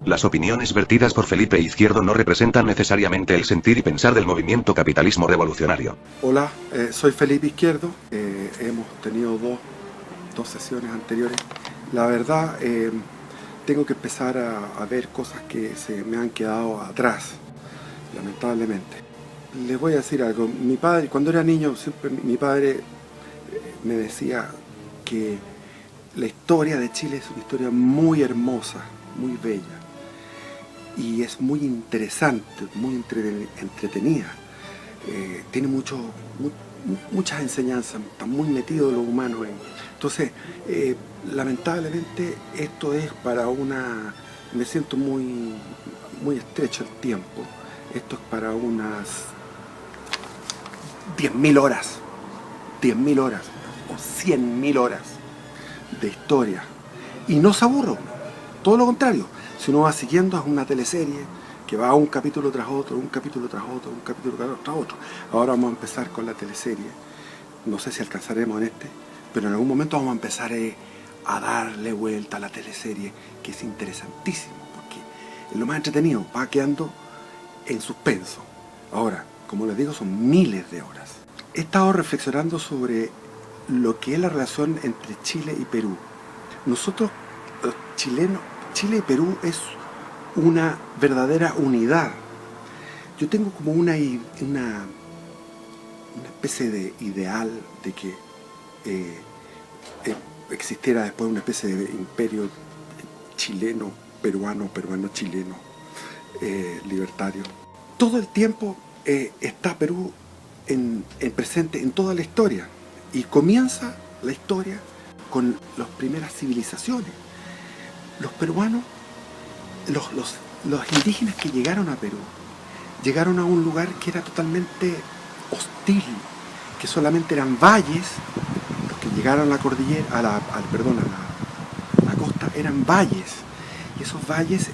Las opiniones vertidas por Felipe Izquierdo no representan necesariamente el sentir y pensar del movimiento capitalismo revolucionario. Hola, soy Felipe Izquierdo. Hemos tenido dos sesiones anteriores. La verdad, tengo que empezar a ver cosas que se me han quedado atrás, lamentablemente. Les voy a decir algo. Mi padre, cuando era niño, siempre mi padre me decía que la historia de Chile es una historia muy hermosa, muy bella. Y es muy interesante, muy entretenida. Tiene muchas enseñanzas, está muy metido lo humano. Entonces, lamentablemente, esto es para me siento muy estrecho el tiempo. Esto es para unas 10.000 horas, 10.000 horas o 100.000 horas de historia. Y no se aburro, todo lo contrario. Si uno va siguiendo, es una teleserie que va un capítulo tras otro, un capítulo tras otro, un capítulo tras otro. Ahora vamos a empezar con la teleserie. No sé si alcanzaremos en pero en algún momento vamos a empezar a darle vuelta a la teleserie, que es interesantísimo, porque es lo más entretenido, va quedando en suspenso. Ahora, como les digo, son miles de horas. He estado reflexionando sobre lo que es la relación entre Chile y Perú. Nosotros, los chilenos, Chile y Perú es una verdadera unidad. Yo tengo como una especie de ideal de que existiera después una especie de imperio chileno, peruano-chileno, libertario. Todo el tiempo está Perú en presente en toda la historia, y comienza la historia con las primeras civilizaciones. Los peruanos, los indígenas que llegaron a Perú, llegaron a un lugar que era totalmente hostil, que solamente eran valles. Los que llegaron a la cordillera, a la costa, eran valles. Y esos valles,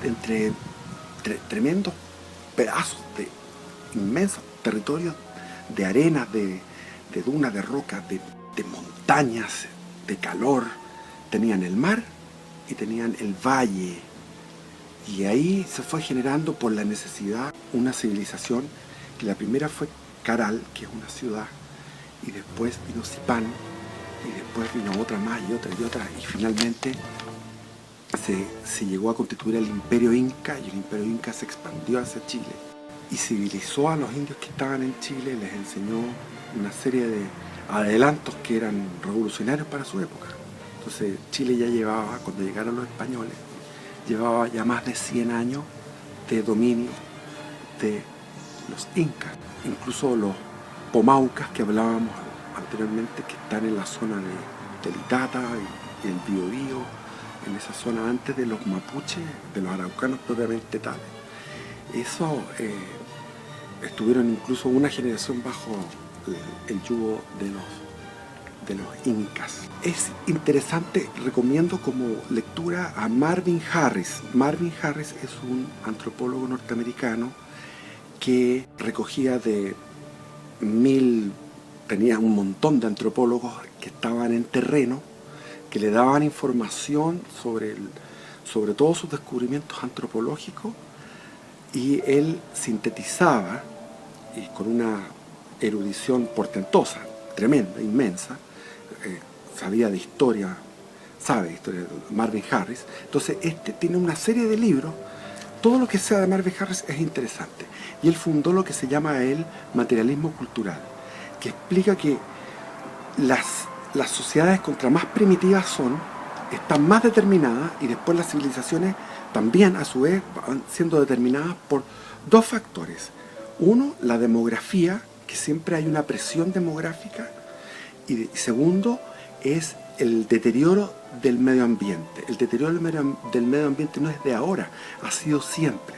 entre tremendos pedazos de inmensos territorios de arena, de dunas, de rocas, de montañas, de calor, tenían el mar y tenían el valle. Y ahí se fue generando por la necesidad una civilización, que la primera fue Caral, que es una ciudad, y después vino Zipán, y después vino otra más y otra, y finalmente se llegó a constituir el Imperio Inca, y el Imperio Inca se expandió hacia Chile y civilizó a los indios que estaban en Chile, les enseñó una serie de adelantos que eran revolucionarios para su época. Entonces Chile ya llevaba, cuando llegaron los españoles, llevaba ya más de 100 años de dominio de los incas. Incluso los pomaucas que hablábamos anteriormente, que están en la zona del Itata y el Biobío, en esa zona antes de los mapuches, de los araucanos propiamente tales. Eso estuvieron incluso una generación bajo el yugo de los incas. Es interesante, recomiendo como lectura a Marvin Harris. Marvin Harris es un antropólogo norteamericano que recogía tenía un montón de antropólogos que estaban en terreno, que le daban información sobre todos sus descubrimientos antropológicos, y él sintetizaba, y con una erudición portentosa, tremenda, inmensa, sabía de historia, sabe historia de Marvin Harris. Entonces tiene una serie de libros. Todo lo que sea de Marvin Harris es interesante. Y él fundó lo que se llama el materialismo cultural, que explica que las sociedades contra más primitivas están más determinadas, y después las civilizaciones también a su vez van siendo determinadas por dos factores. Uno, la demografía, que siempre hay una presión demográfica, y segundo es el deterioro del medio ambiente. El deterioro del medio ambiente no es de ahora, ha sido siempre.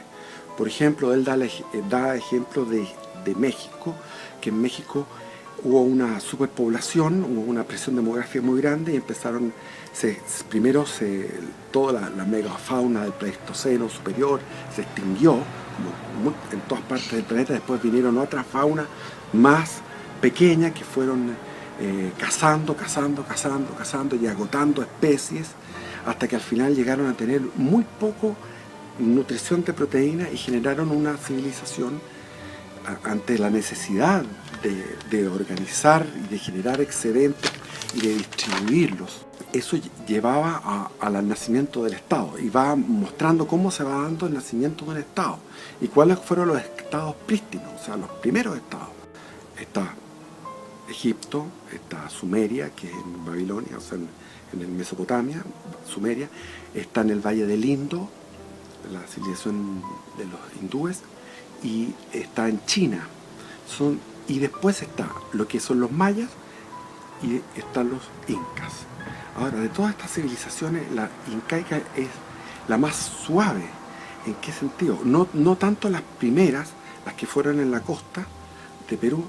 Por ejemplo, él da ejemplo de México, que en México hubo una superpoblación, hubo una presión demográfica muy grande, y empezaron, primero toda la megafauna del Pleistoceno superior se extinguió, como en todas partes del planeta. Después vinieron otras faunas más pequeñas que fueron cazando y agotando especies, hasta que al final llegaron a tener muy poco nutrición de proteína y generaron una civilización ante la necesidad de organizar y de generar excedentes y de distribuirlos. Eso llevaba al nacimiento del Estado y va mostrando cómo se va dando el nacimiento de un Estado y cuáles fueron los estados prístinos, o sea, los primeros estados. Está Egipto, está Sumeria, que es en Babilonia, o sea, en el Mesopotamia, Sumeria, está en el Valle del Indo, la civilización de los hindúes, y está en China. Y después está lo que son los mayas y están los incas. Ahora, de todas estas civilizaciones, la incaica es la más suave. ¿En qué sentido? No tanto las primeras, las que fueron en la costa de Perú,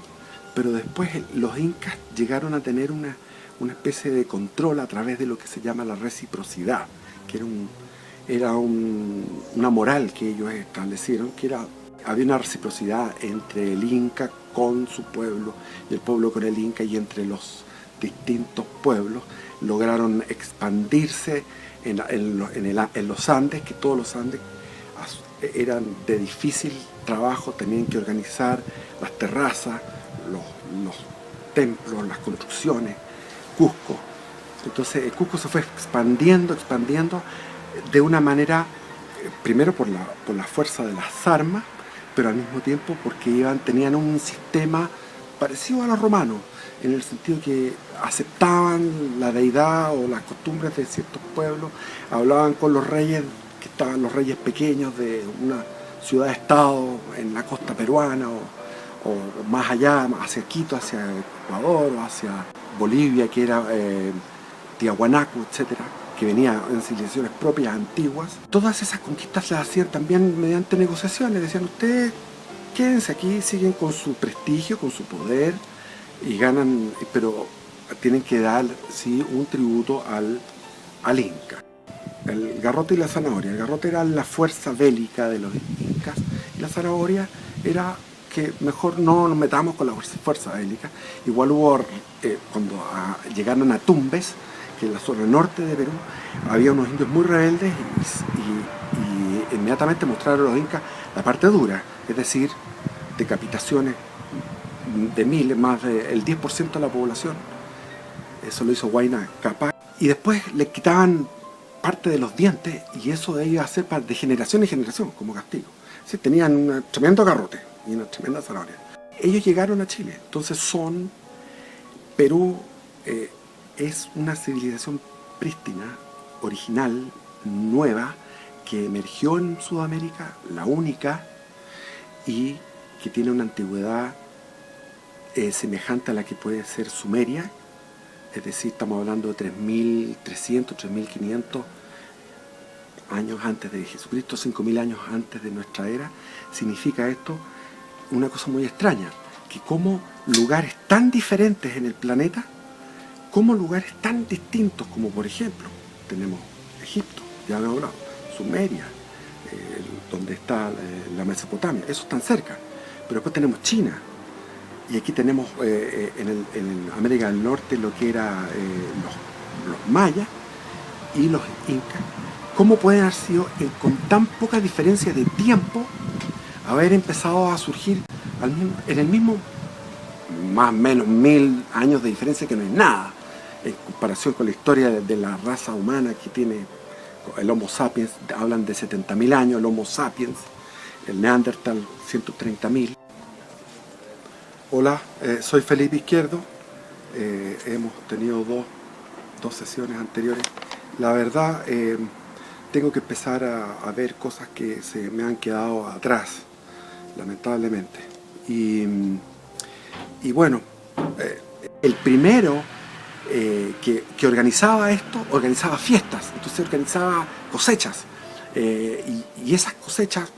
pero después los incas llegaron a tener una especie de control a través de lo que se llama la reciprocidad, que era una moral que ellos establecieron, que había una reciprocidad entre el inca con su pueblo y el pueblo con el inca, y entre los distintos pueblos lograron expandirse en los Andes, que todos los Andes eran de difícil trabajo, tenían que organizar las terrazas, los templos, las construcciones, Cusco. Entonces Cusco se fue expandiendo de una manera, primero por la fuerza de las armas, pero al mismo tiempo porque tenían un sistema parecido a los romanos, en el sentido que aceptaban la deidad o las costumbres de ciertos pueblos, hablaban con los reyes, que estaban los reyes pequeños de una ciudad-estado en la costa peruana o más allá, hacia Quito, hacia Ecuador o hacia Bolivia, que era Tiahuanaco, etcétera, que venía en civilizaciones propias antiguas. Todas esas conquistas las hacían también mediante negociaciones. Decían, ustedes quédense aquí, siguen con su prestigio, con su poder y ganan, pero tienen que dar sí un tributo al Inca. El garrote y la zanahoria. El garrote era la fuerza bélica de los incas y la zanahoria era que mejor no nos metamos con la fuerza bélica. Igual hubo, cuando llegaron a Tumbes, que en la zona norte de Perú, había unos indios muy rebeldes y inmediatamente mostraron a los incas la parte dura, es decir, decapitaciones de miles, más del 10% de la población. Eso lo hizo Huayna Capac. Y después le quitaban parte de los dientes y eso iba a ser de generación en generación como castigo. Sí, tenían un tremendo garrote y una tremenda zanahoria. Ellos llegaron a Chile, entonces Perú es una civilización prístina, original, nueva, que emergió en Sudamérica, la única, y que tiene una antigüedad semejante a la que puede ser Sumeria, es decir, estamos hablando de 3.300, 3.500 años antes de Jesucristo, 5.000 años antes de nuestra era. Significa esto una cosa muy extraña, que como lugares tan diferentes en el planeta, como lugares tan distintos como por ejemplo tenemos Egipto, ya hemos hablado, Sumeria, donde está la Mesopotamia, eso están cerca, pero después tenemos China, y aquí tenemos en América del Norte lo que eran los mayas y los incas. ¿Cómo pueden haber sido con tan poca diferencia de tiempo haber empezado a surgir en el mismo, más o menos 1.000 años de diferencia, que no es nada en comparación con la historia de la raza humana que tiene el Homo sapiens? Hablan de 70.000 años, el Homo sapiens, el Neandertal 130.000. Hola, soy Felipe Izquierdo. Hemos tenido dos sesiones anteriores. La verdad, tengo que empezar a ver cosas que se me han quedado atrás, lamentablemente. Y bueno, el primero que organizaba esto, organizaba fiestas, entonces organizaba cosechas. Y esas cosechas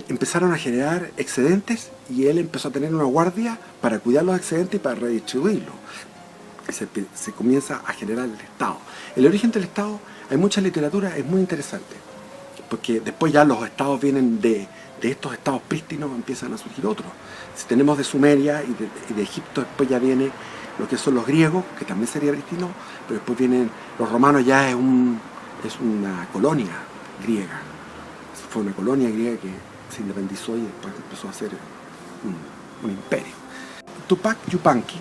empezaron a generar excedentes y él empezó a tener una guardia para cuidar los excedentes y para redistribuirlos. Se comienza a generar el Estado. El origen del Estado, hay mucha literatura, es muy interesante, porque después ya los estados vienen de estos estados prístinos, empiezan a surgir otros. Si tenemos de Sumeria y de Egipto, después ya viene lo que son los griegos, que también sería prístino, pero después vienen los romanos, ya es una colonia griega. fue una colonia griega que se independizó y después empezó a ser un imperio. Tupac Yupanqui,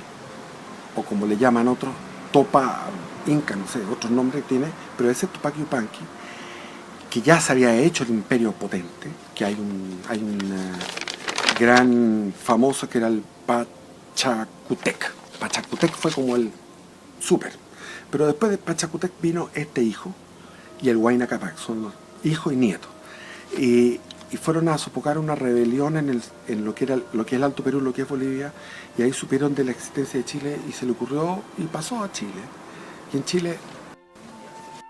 o como le llaman otros, Topa Inca, no sé, otros nombres tiene, pero ese Tupac Yupanqui, que ya se había hecho el imperio potente, que hay un gran famoso que era el Pachacutec. Pachacutec fue como el súper. Pero después de Pachacutec vino este hijo y el Huayna Cápac, son los hijos y nietos. Y fueron a sofocar una rebelión en lo que es el Alto Perú, lo que es Bolivia, y ahí supieron de la existencia de Chile y se le ocurrió y pasó a Chile. Y en Chile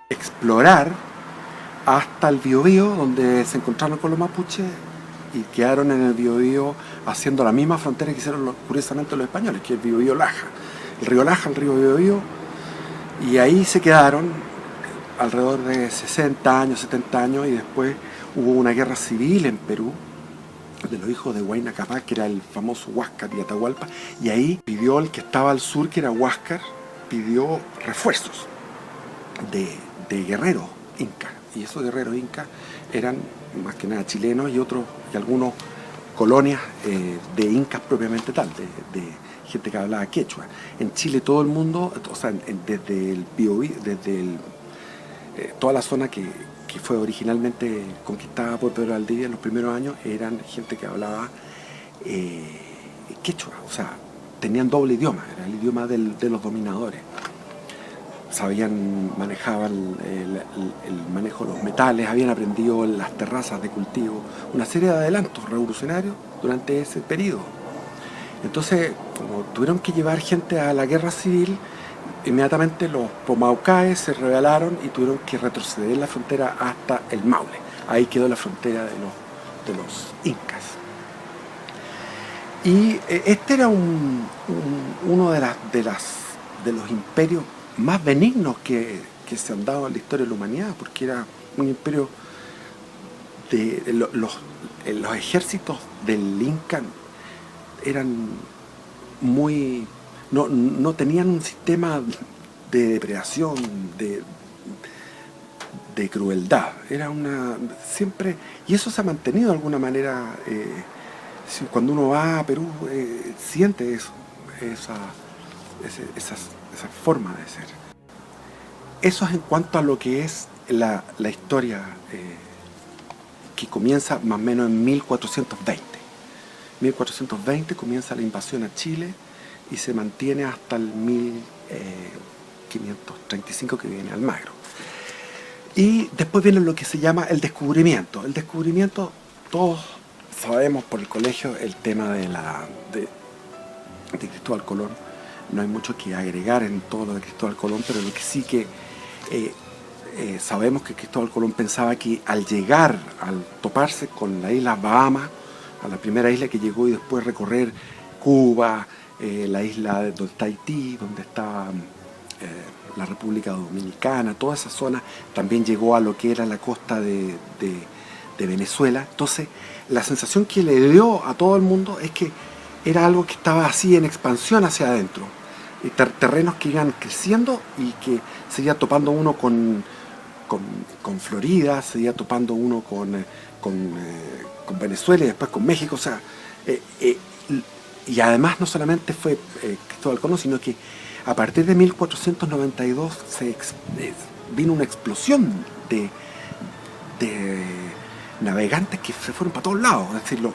explorar hasta el Biobío, donde se encontraron con los mapuches y quedaron en el Biobío haciendo la misma frontera que hicieron curiosamente los españoles, que es el Biobío Laja. El río Laja, el río Biobío, y ahí se quedaron alrededor de 60 años, 70 años, y después hubo una guerra civil en Perú de los hijos de Huayna Cápac, que era el famoso Huáscar y Atahualpa, y ahí pidió el que estaba al sur, que era Huáscar, pidió refuerzos de guerreros incas, y esos guerreros incas eran más que nada chilenos y otros, y algunos colonias de incas propiamente tal, de gente que hablaba quechua. En Chile todo el mundo, o sea, desde el Biobío, toda la zona que fue originalmente conquistada por Pedro Valdivia en los primeros años, eran gente que hablaba quechua, o sea, tenían doble idioma, era el idioma de los dominadores. Manejaban el manejo de los metales, habían aprendido las terrazas de cultivo, una serie de adelantos revolucionarios durante ese periodo. Entonces, como tuvieron que llevar gente a la guerra civil, inmediatamente los pomaucaes se rebelaron y tuvieron que retroceder la frontera hasta el Maule. Ahí quedó la frontera de los incas. Y este era uno de los imperios más benignos que se han dado en la historia de la humanidad, porque era un imperio los ejércitos del Inca eran muy... No tenían un sistema de depredación, de crueldad. Era siempre... Y eso se ha mantenido de alguna manera. Cuando uno va a Perú, siente eso, esa forma de ser. Eso es en cuanto a lo que es la historia que comienza más o menos en 1420. 1420 comienza la invasión a Chile y se mantiene hasta el 1535 que viene Almagro. Y después viene lo que se llama el descubrimiento. El descubrimiento, todos sabemos por el colegio el tema de Cristóbal Colón. No hay mucho que agregar en todo lo de Cristóbal Colón, pero lo que sí que sabemos que Cristóbal Colón pensaba que al toparse con la isla Bahamas, a la primera isla que llegó y después recorrer Cuba, la isla donde está Haití, donde está la República Dominicana, toda esa zona, también llegó a lo que era la costa de Venezuela. Entonces, la sensación que le dio a todo el mundo es que era algo que estaba así en expansión hacia adentro. Terrenos que iban creciendo y que se iba topando uno con Florida, se iba topando uno con Venezuela y después con México. O sea, y además no solamente fue Cristóbal Colón, sino que a partir de 1492 vino una explosión de navegantes que se fueron para todos lados. Es decir, los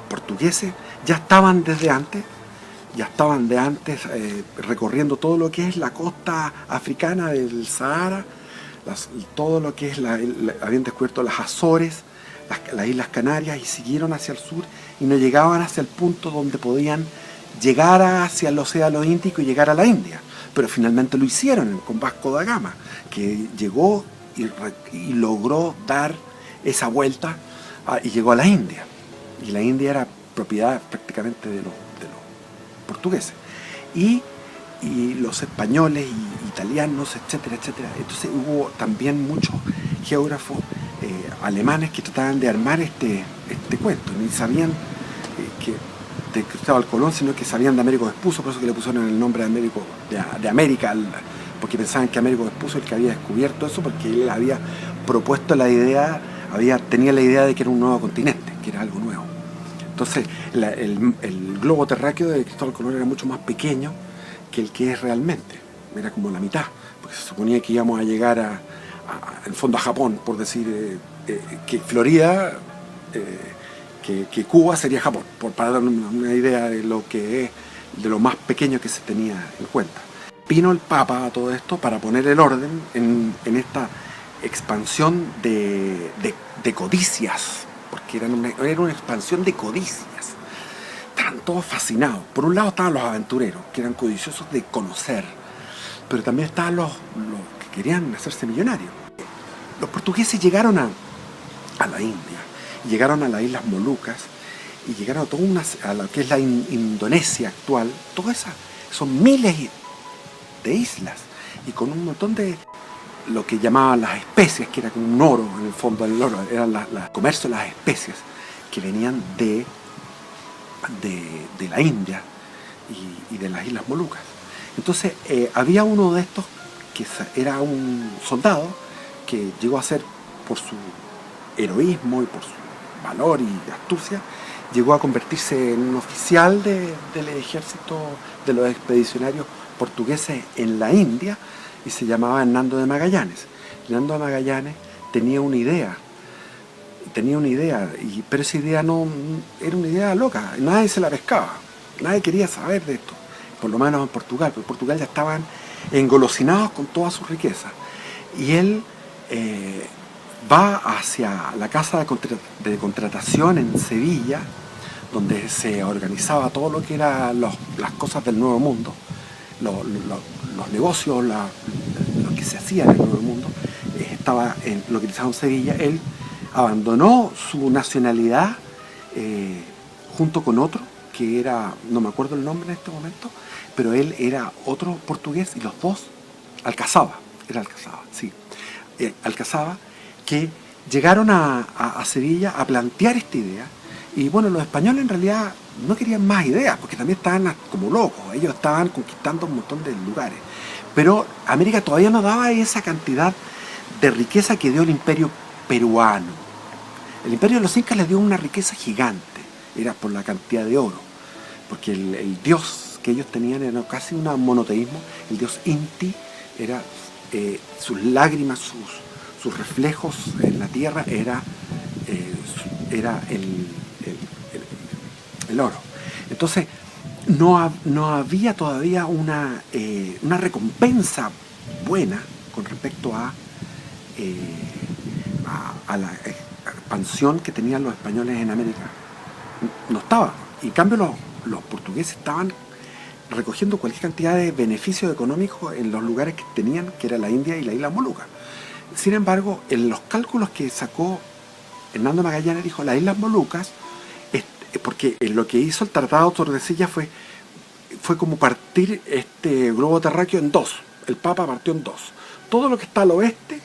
portugueses ya estaban de antes recorriendo todo lo que es la costa africana del Sahara, todo lo que es habían descubierto las Azores, las Islas Canarias, y siguieron hacia el sur y no llegaban hacia el punto donde podían llegar hacia el Océano Índico y llegar a la India. Pero finalmente lo hicieron con Vasco da Gama, que llegó y logró dar esa vuelta y llegó a la India. Y la India era propiedad prácticamente de los portugueses. Y los españoles y italianos, etcétera, etcétera. Entonces hubo también muchos geógrafos alemanes que trataban de armar este cuento. Ni sabían de Cristóbal Colón, sino que sabían de Américo Vespucio, por eso que le pusieron el nombre de América, porque pensaban que Américo Vespucio es el que había descubierto eso, porque él había propuesto la idea tenía la idea de que era un nuevo continente, que era algo nuevo. Entonces, el globo terráqueo de Cristóbal Colón era mucho más pequeño que el que es realmente. Era como la mitad, porque se suponía que íbamos a llegar en fondo a Japón, por decir que Florida, que Cuba sería Japón, para dar una idea de lo que es, de lo más pequeño que se tenía en cuenta. Vino el Papa a todo esto para poner el orden en esta expansión de codicias, porque era una expansión de codicias. Estaban todos fascinados. Por un lado estaban los aventureros, que eran codiciosos de conocer, pero también estaban los que querían hacerse millonarios. Los portugueses llegaron a la India, llegaron a las Islas Molucas, y llegaron a lo que es la Indonesia actual. Todas esas son miles de islas, y con un montón de lo que llamaban las especias, que era como un oro, en el fondo del oro, era el comercio de las especias, que venían de la India y de las Islas Molucas. Entonces había uno de estos que era un soldado que llegó a ser, por su heroísmo y por su valor y astucia, llegó a convertirse en un oficial del ejército de los expedicionarios portugueses en la India, y se llamaba Hernando de Magallanes. Hernando de Magallanes tenía una idea, pero esa idea no era una idea loca, nadie se la pescaba, nadie quería saber de esto, por lo menos en Portugal, porque en Portugal ya estaban engolosinados con toda su riqueza. Y él va hacia la casa de contratación en Sevilla, donde se organizaba todo lo que eran las cosas del Nuevo Mundo, los negocios, lo que se hacía en el Nuevo Mundo, estaba localizado en Sevilla. Él abandonó su nacionalidad junto con otro, que era, no me acuerdo el nombre en este momento, pero él era otro portugués, y los dos, Alcazaba, que llegaron a Sevilla a plantear esta idea. Y bueno, los españoles en realidad no querían más ideas, porque también estaban como locos, ellos estaban conquistando un montón de lugares. Pero América todavía no daba esa cantidad de riqueza que dio el imperio peruano. El imperio de los incas les dio una riqueza gigante, era por la cantidad de oro, porque el dios que ellos tenían era casi un monoteísmo. El dios Inti era sus lágrimas, sus reflejos en la tierra, era el oro. Entonces no había todavía una recompensa buena con respecto a la expansión que tenían los españoles en América. No estaba. Y en cambio los portugueses estaban recogiendo cualquier cantidad de beneficios económicos en los lugares que tenían, que era la India y la isla Molucas. Sin embargo, en los cálculos que sacó Hernando Magallanes, dijo las Islas Molucas, porque lo que hizo el Tratado de Tordesillas fue como partir este globo terráqueo en dos. El Papa partió en dos. Todo lo que está al oeste,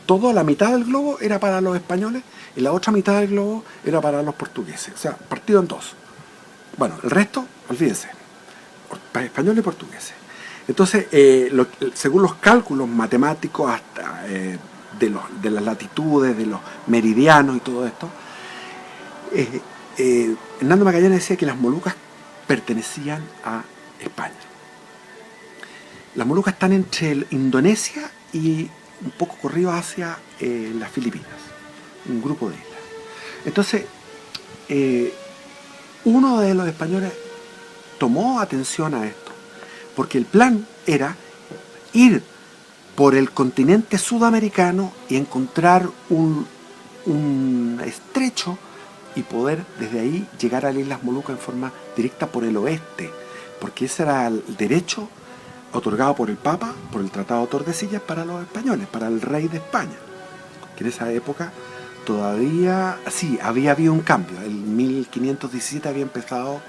toda la mitad del globo era para los españoles, y la otra mitad del globo era para los portugueses. O sea, partido en dos. Bueno, el resto, olvídense, españoles y portugueses. Entonces, según los cálculos matemáticos hasta de las latitudes, de los meridianos y todo esto, Hernando Magallanes decía que las Molucas pertenecían a España. Las Molucas están entre Indonesia y un poco corrido hacia las Filipinas, un grupo de islas. Entonces, uno de los españoles tomó atención a esto, porque el plan era ir por el continente sudamericano y encontrar un estrecho y poder desde ahí llegar a las Islas Molucas en forma directa por el oeste, porque ese era el derecho otorgado por el Papa, por el Tratado de Tordesillas, para los españoles, para el rey de España, que en esa época todavía, sí, había habido un cambio. En 1517 había empezado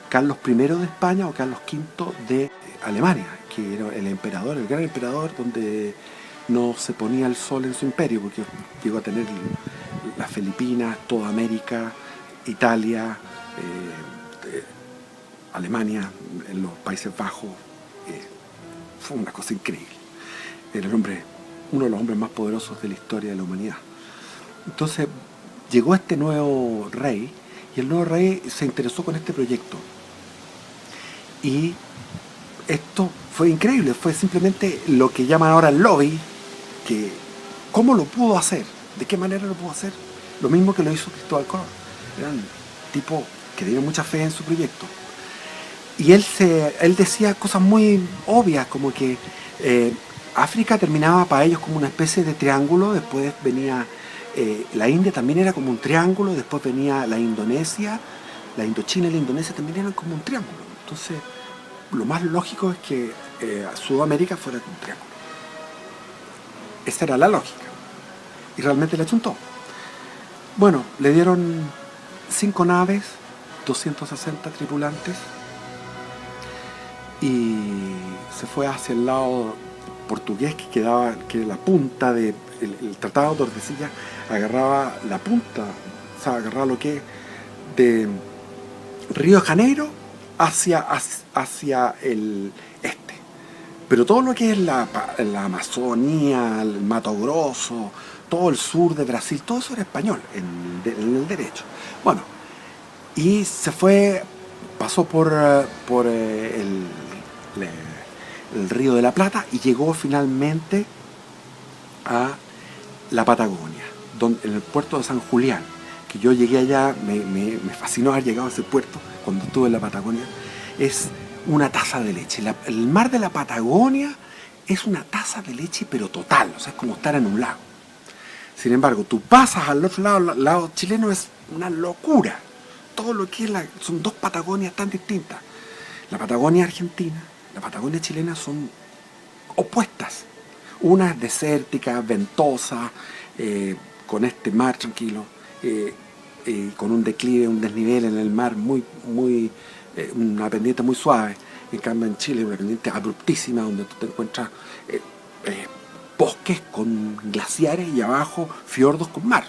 Carlos I de España o Carlos V de Alemania, que era el emperador, el gran emperador, donde no se ponía el sol en su imperio, porque llegó a tener las Filipinas, toda América, Italia, Alemania, en los Países Bajos. Fue una cosa increíble. Era uno de los hombres más poderosos de la historia de la humanidad. Entonces llegó este nuevo rey y el nuevo rey se interesó con este proyecto. Y esto fue increíble, fue simplemente lo que llaman ahora el lobby, que ¿cómo lo pudo hacer? ¿De qué manera lo pudo hacer? Lo mismo que lo hizo Cristóbal Colón. Era un tipo que tenía mucha fe en su proyecto. Y él decía cosas muy obvias, como que África terminaba para ellos como una especie de triángulo, después venía la India también era como un triángulo, después venía la Indonesia, la Indochina y la Indonesia también eran como un triángulo. Entonces, lo más lógico es que Sudamérica fuera un triángulo. Esa era la lógica. Y realmente le achuntó. Bueno, le dieron 5 naves, 260 tripulantes, y se fue hacia el lado portugués que quedaba, que la punta de el Tratado de Tordesillas agarraba la punta, o sea, agarraba lo que es de Río de Janeiro hacia el este. Pero todo lo que es la Amazonía, el Mato Grosso, todo el sur de Brasil, todo eso era español en el derecho. Bueno, y se fue, pasó por el Río de la Plata y llegó finalmente a la Patagonia, en el puerto de San Julián, que yo llegué allá, me fascinó haber llegado a ese puerto cuando estuve en la Patagonia. Es una taza de leche. El mar de la Patagonia es una taza de leche, pero total, o sea, es como estar en un lago. Sin embargo, tú pasas al otro lado, al lado chileno, es una locura. Todo lo que es son dos Patagonias tan distintas. La Patagonia argentina, la Patagonia chilena son opuestas. Una es desértica, ventosa, con este mar tranquilo, con un declive, un desnivel en el mar una pendiente muy suave. En cambio en Chile una pendiente abruptísima donde tú te encuentras bosques con glaciares y abajo fiordos con mar.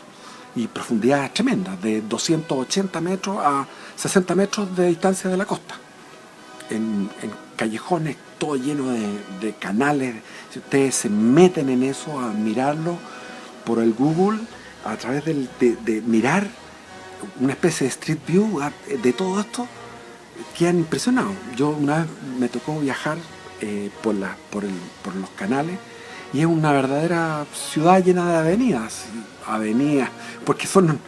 Y profundidades tremendas, de 280 metros a 60 metros de distancia de la costa. En callejones, todo lleno de canales. Si ustedes se meten en eso a mirarlo por el Google, a través de mirar una especie de Street View de todo esto, quedan impresionados. Yo una vez me tocó viajar por los canales y es una verdadera ciudad llena de avenidas, porque son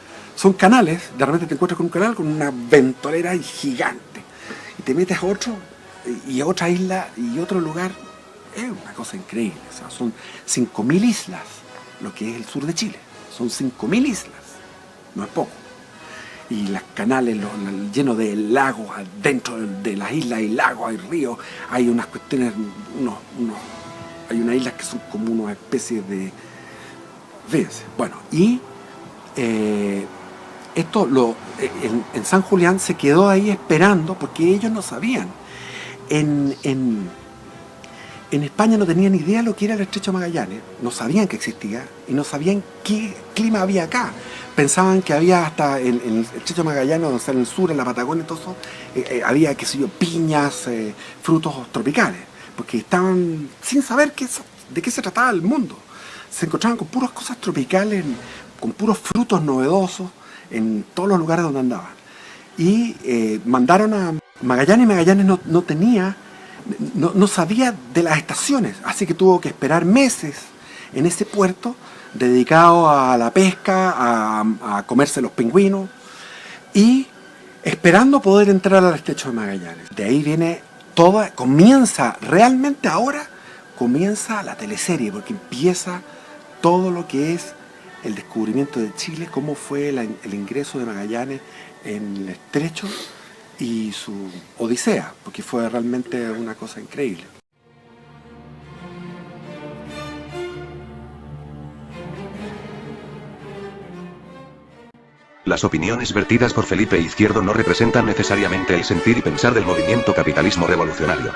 canales. De repente te encuentras con un canal con una ventolera gigante y te metes a otro y a otra isla y otro lugar. Es una cosa increíble. O sea, son 5.000 islas lo que es el sur de Chile. Son 5.000 islas, no es poco. Y los canales llenos de lagos, dentro de las islas hay lagos, hay ríos, hay unas cuestiones, hay unas islas que son como una especie de... Fíjense, bueno, y esto en San Julián se quedó ahí esperando porque ellos no sabían. En España no tenían idea de lo que era el Estrecho de Magallanes, no sabían que existía y no sabían qué clima había acá. Pensaban que había hasta en el Estrecho de Magallanes, o sea, en el sur, en la Patagonia, todo eso, había, qué sé yo, piñas, frutos tropicales, porque estaban sin saber de qué se trataba el mundo. Se encontraban con puras cosas tropicales, con puros frutos novedosos en todos los lugares donde andaban. Y mandaron a Magallanes, y Magallanes no tenía... No sabía de las estaciones, así que tuvo que esperar meses en ese puerto dedicado a la pesca, a comerse los pingüinos y esperando poder entrar al Estrecho de Magallanes. De ahí viene realmente ahora comienza la teleserie, porque empieza todo lo que es el descubrimiento de Chile, cómo fue el ingreso de Magallanes en el Estrecho y su odisea, porque fue realmente una cosa increíble. Las opiniones vertidas por Felipe Izquierdo no representan necesariamente el sentir y pensar del movimiento capitalismo revolucionario.